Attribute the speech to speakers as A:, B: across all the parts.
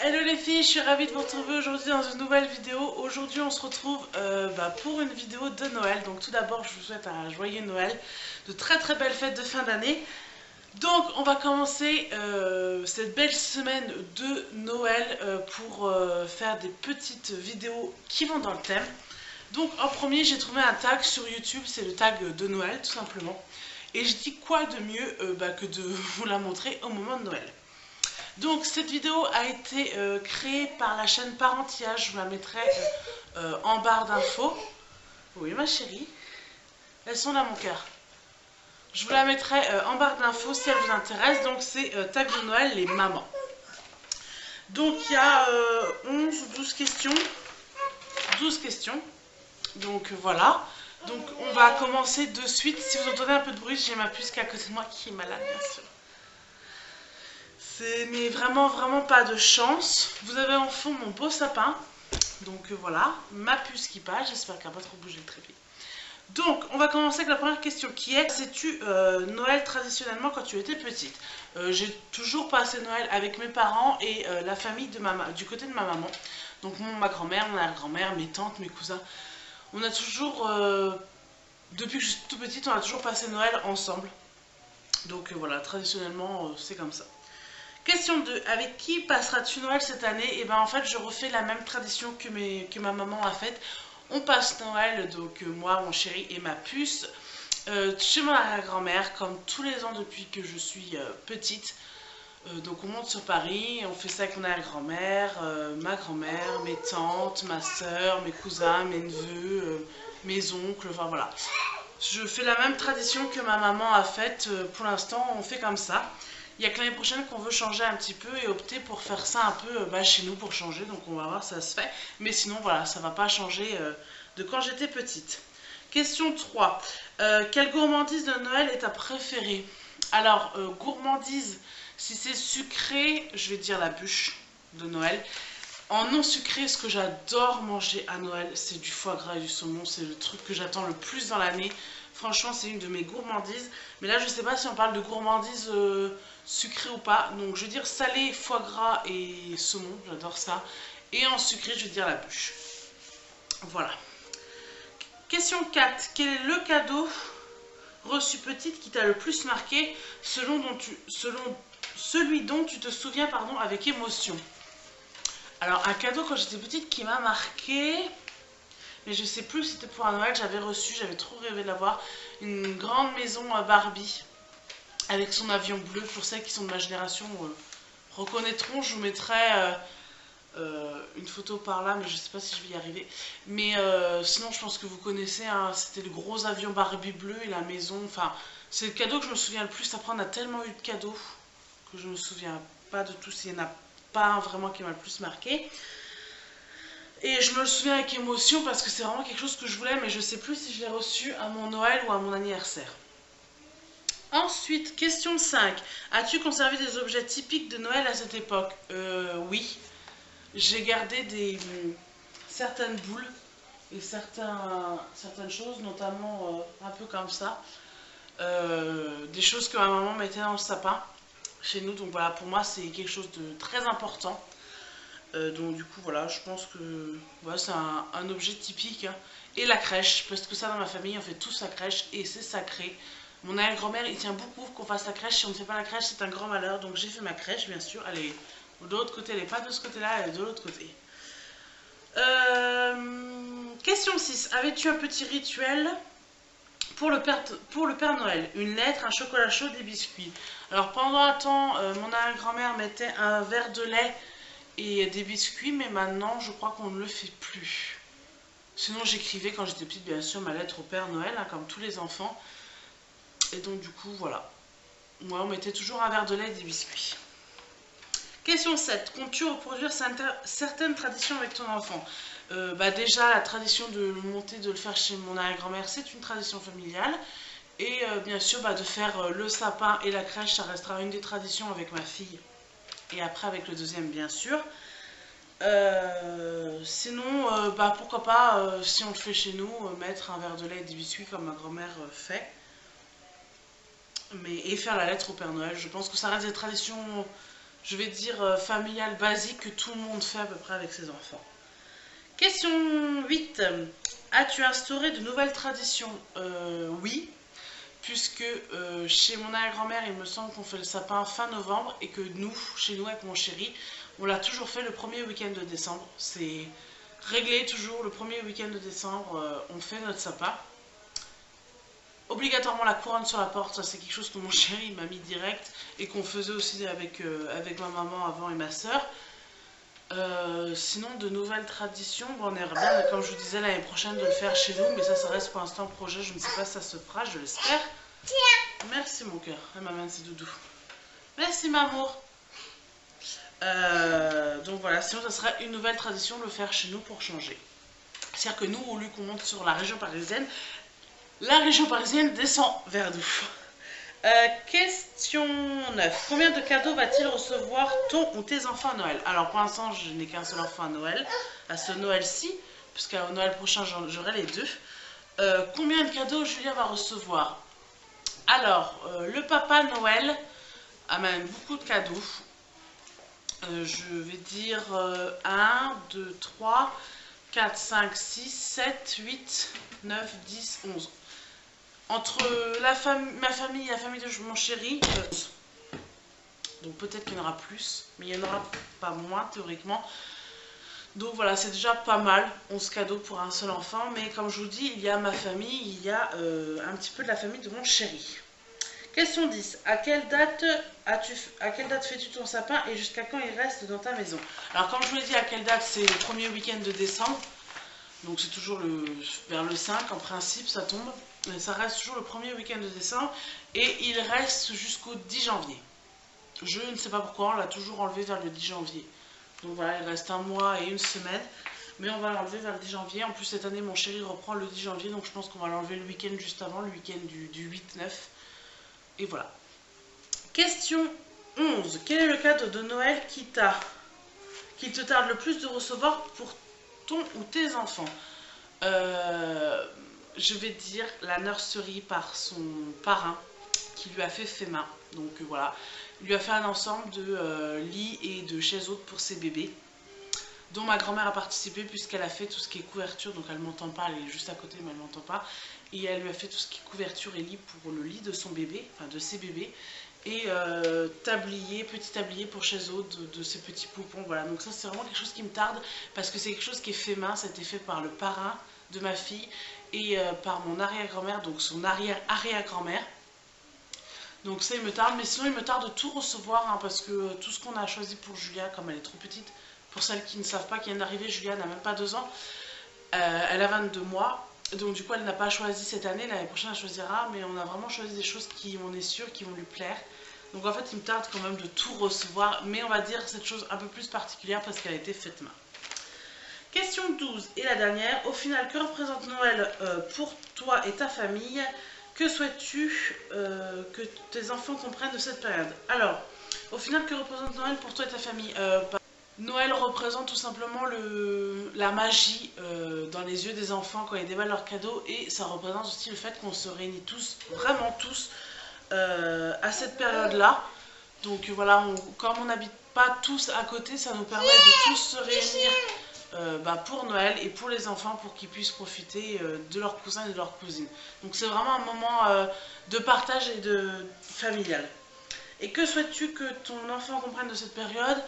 A: Hello les filles, je suis ravie de vous retrouver aujourd'hui dans une nouvelle vidéo. Aujourd'hui on se retrouve pour une vidéo de Noël. Donc tout d'abord je vous souhaite un joyeux Noël, de très très belles fêtes de fin d'année. Donc on va commencer cette belle semaine de Noël pour faire des petites vidéos qui vont dans le thème. Donc en premier j'ai trouvé un tag sur YouTube, c'est le tag de Noël tout simplement. Et je dis quoi de mieux que de vous la montrer au moment de Noël. Donc cette vidéo a été créée par la chaîne Parentia, je vous la mettrai en barre d'infos. Oui ma chérie, elles sont là mon cœur. Je vous la mettrai en barre d'infos si elle vous intéresse. Donc c'est tag de Noël les mamans. Donc il y a 11 ou 12 questions. 12 questions. Donc voilà. Donc on va commencer de suite. Si vous entendez un peu de bruit, j'ai ma puce qui est à côté de moi qui est malade bien sûr. Mais vraiment vraiment pas de chance. Vous avez en fond mon beau sapin. Donc voilà, ma puce qui passe. J'espère qu'elle va pas trop bouger le trépied. Donc on va commencer avec la première question qui est: sais-tu Noël traditionnellement quand tu étais petite? J'ai toujours passé Noël avec mes parents et la famille de du côté de ma maman. Donc ma grand-mère, mon arrière-grand-mère, mes tantes, mes cousins. On a toujours, depuis que je suis toute petite, on a toujours passé Noël ensemble. Donc voilà, traditionnellement c'est comme ça. Question 2. Avec qui passeras-tu Noël cette année? Et ben en fait je refais la même tradition que ma maman a faite. On passe Noël, donc moi, mon chéri et ma puce, chez mon arrière-grand-mère, comme tous les ans depuis que je suis petite. Donc on monte sur Paris, on fait ça avec mon arrière-grand-mère, ma grand-mère, mes tantes, ma soeur, mes cousins, mes neveux, mes oncles, enfin voilà. Je fais la même tradition que ma maman a faite, pour l'instant on fait comme ça. Il n'y a que l'année prochaine qu'on veut changer un petit peu et opter pour faire ça un peu chez nous pour changer. Donc on va voir si ça se fait. Mais sinon voilà, ça ne va pas changer de quand j'étais petite. Question 3. Quelle gourmandise de Noël est ta préférée? Alors, gourmandise, si c'est sucré, je vais dire la bûche de Noël. En non sucré, ce que j'adore manger à Noël, c'est du foie gras et du saumon. C'est le truc que j'attends le plus dans l'année. Franchement, c'est une de mes gourmandises. Mais là, je ne sais pas si on parle de gourmandise sucré ou pas. Donc je vais dire salé, foie gras et saumon, j'adore ça. Et en sucré, je vais dire la bûche. Voilà. Question 4. Quel est le cadeau reçu petite qui t'a le plus marqué, selon celui dont tu te souviens avec émotion? Alors un cadeau quand j'étais petite qui m'a marqué, mais je sais plus si c'était pour un Noël, j'avais trop rêvé de l'avoir, une grande maison Barbie avec son avion bleu. Pour celles qui sont de ma génération reconnaîtront, je vous mettrai une photo par là, mais je sais pas si je vais y arriver. Mais sinon je pense que vous connaissez, hein, c'était le gros avion Barbie bleu et la maison, enfin c'est le cadeau que je me souviens le plus. Après on a tellement eu de cadeaux que je me souviens pas de tous, il n'y en a pas un vraiment qui m'a le plus marqué. Et je me le souviens avec émotion parce que c'est vraiment quelque chose que je voulais, mais je sais plus si je l'ai reçu à mon Noël ou à mon anniversaire. Ensuite, question 5. As-tu conservé des objets typiques de Noël à cette époque? Oui. J'ai gardé certaines boules et certaines choses, notamment un peu comme ça. Des choses que ma maman mettait dans le sapin chez nous. Donc voilà, pour moi, c'est quelque chose de très important. Donc du coup, voilà, je pense que voilà, c'est un objet typique. Hein. Et la crèche, parce que ça, dans ma famille, on fait tous la crèche et c'est sacré. Mon arrière-grand-mère, il tient beaucoup qu'on fasse la crèche. Si on ne fait pas la crèche, c'est un grand malheur. Donc j'ai fait ma crèche, bien sûr. Elle est de l'autre côté, elle n'est pas de ce côté-là, elle est de l'autre côté. Question 6. Avais-tu un petit rituel pour le Père Noël? Une lettre, un chocolat chaud, des biscuits. Alors pendant un temps, mon arrière-grand-mère mettait un verre de lait et des biscuits, mais maintenant, je crois qu'on ne le fait plus. Sinon, j'écrivais quand j'étais petite, bien sûr, ma lettre au Père Noël, hein, comme tous les enfants. Et donc du coup, voilà. Moi, on mettait toujours un verre de lait et des biscuits. Question 7. Comptes-tu reproduire certaines traditions avec ton enfant? Déjà, la tradition de le monter, de le faire chez mon arrière-grand-mère, c'est une tradition familiale. Et bien sûr, de faire le sapin et la crèche, ça restera une des traditions avec ma fille. Et après avec le deuxième, bien sûr. Sinon, pourquoi pas, si on le fait chez nous, mettre un verre de lait et des biscuits comme ma grand-mère fait. Et faire la lettre au Père Noël. Je pense que ça reste des traditions je vais dire, familial basique que tout le monde fait à peu près avec ses enfants. Question 8. As-tu instauré de nouvelles traditions? Oui, puisque chez mon arrière-grand-mère, il me semble qu'on fait le sapin fin novembre et que nous, chez nous avec mon chéri, on l'a toujours fait le premier week-end de décembre. C'est réglé toujours le premier week-end de décembre, on fait notre sapin. Obligatoirement la couronne sur la porte, ça c'est quelque chose que mon chéri m'a mis direct et qu'on faisait aussi avec ma maman avant et ma soeur. Sinon de nouvelles traditions, bon, on aimerait bien, comme je vous disais, l'année prochaine de le faire chez nous, mais ça reste pour l'instant projet, je ne sais pas si ça se fera, je l'espère. Merci mon cœur, elle m'amène ses doudous. Merci m'amour. Donc voilà, sinon ça serait une nouvelle tradition de le faire chez nous pour changer. C'est-à-dire que nous, au lieu qu'on monte sur la région parisienne descend vers nous. Question 9. Combien de cadeaux va-t-il recevoir ton ou tes enfants à Noël? Alors pour l'instant, je n'ai qu'un seul enfant à Noël, à ce Noël-ci, puisqu'à Noël prochain, j'aurai les deux. Combien de cadeaux Julien va recevoir? Alors, le papa Noël amène beaucoup de cadeaux. Je vais dire 1, 2, 3, 4, 5, 6, 7, 8, 9, 10, 11. Entre ma famille et la famille de mon chéri, 11. Donc peut-être qu'il y en aura plus, mais il n'y en aura pas moins théoriquement. Donc voilà, c'est déjà pas mal, 11 cadeaux pour un seul enfant. Mais comme je vous dis, il y a ma famille, il y a un petit peu de la famille de mon chéri. Question 10. À quelle date fais-tu ton sapin et jusqu'à quand il reste dans ta maison? Alors comme je vous l'ai dit, à quelle date? C'est le premier week-end de décembre. Donc c'est toujours vers le 5 en principe, ça tombe. Mais ça reste toujours le premier week-end de décembre. Et il reste jusqu'au 10 janvier. Je ne sais pas pourquoi, on l'a toujours enlevé vers le 10 janvier. Donc voilà, il reste un mois et une semaine. Mais on va l'enlever vers le 10 janvier. En plus cette année, mon chéri reprend le 10 janvier. Donc je pense qu'on va l'enlever le week-end juste avant, le week-end du 8-9. Et voilà. Question 11. Quel est le cadeau de Noël qu'il te tarde le plus de recevoir pour ton ou tes enfants? Je vais dire la nurserie par son parrain qui lui a fait main. Donc voilà. Il lui a fait un ensemble de lits et de chaises hautes pour ses bébés, dont ma grand-mère a participé puisqu'elle a fait tout ce qui est couverture. Donc elle ne m'entend pas, elle est juste à côté mais elle ne m'entend pas. Et elle lui a fait tout ce qui est couverture et lit pour le lit de son bébé, enfin de ses bébés. Et petit tablier pour chaise haute de ses petits poupons. Voilà, donc ça c'est vraiment quelque chose qui me tarde parce que c'est quelque chose qui est fait main. Ça a été fait par le parrain de ma fille et par mon arrière-grand-mère, donc son arrière-arrière-grand-mère. Donc ça il me tarde, mais sinon il me tarde de tout recevoir hein, parce que tout ce qu'on a choisi pour Julia, comme elle est trop petite, pour celles qui ne savent pas, qui viennent d'arriver, Julia n'a même pas 2 ans, elle a 22 mois. Donc du coup elle n'a pas choisi cette année, l'année prochaine elle choisira, mais on a vraiment choisi des choses qui, on est sûr, qui vont lui plaire. Donc en fait il me tarde quand même de tout recevoir, mais on va dire cette chose un peu plus particulière parce qu'elle a été faite main. Question 12 et la dernière. Au final, que représente Noël pour toi et ta famille? Que souhaites-tu que tes enfants comprennent de cette période? Alors, au final, que représente Noël pour toi et ta famille? Noël représente tout simplement la magie dans les yeux des enfants quand ils déballent leurs cadeaux, et ça représente aussi le fait qu'on se réunit tous, vraiment tous, à cette période-là. Donc voilà, comme on n'habite pas tous à côté, ça nous permet de tous se réunir pour Noël et pour les enfants, pour qu'ils puissent profiter de leurs cousins et de leurs cousines. Donc c'est vraiment un moment de partage et de familial. Et que souhaites-tu que ton enfant comprenne de cette période?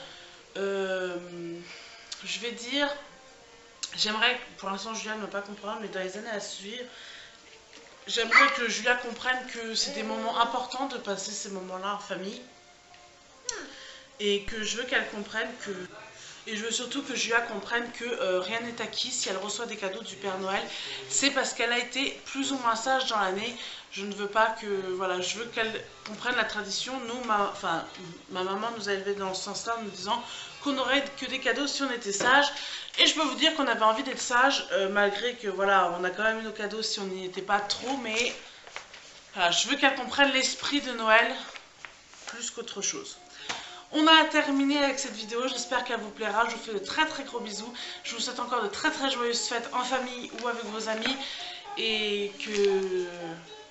A: Je vais dire, j'aimerais, pour l'instant Julia ne va pas comprendre, mais dans les années à suivre, j'aimerais que Julia comprenne que c'est des moments importants de passer ces moments-là en famille. Et que je veux qu'elle comprenne que... Et je veux surtout que Julia comprenne que rien n'est acquis. Si elle reçoit des cadeaux du Père Noël, c'est parce qu'elle a été plus ou moins sage dans l'année. Je ne veux pas que... Voilà, je veux qu'elle comprenne la tradition. Nous, ma maman nous a élevés dans ce sens-là en nous disant qu'on n'aurait que des cadeaux si on était sage. Et je peux vous dire qu'on avait envie d'être sage, malgré que, voilà, on a quand même eu nos cadeaux si on n'y était pas trop. Mais voilà, je veux qu'elle comprenne l'esprit de Noël plus qu'autre chose. On a terminé avec cette vidéo, j'espère qu'elle vous plaira. Je vous fais de très très gros bisous. Je vous souhaite encore de très très joyeuses fêtes en famille ou avec vos amis. Et que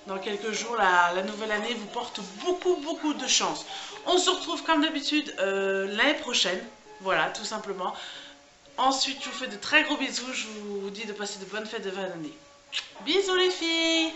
A: dans quelques jours, la nouvelle année vous porte beaucoup de chance. On se retrouve comme d'habitude l'année prochaine. Voilà, tout simplement. Ensuite, je vous fais de très gros bisous. Je vous dis de passer de bonnes fêtes de fin d'année. Bisous les filles!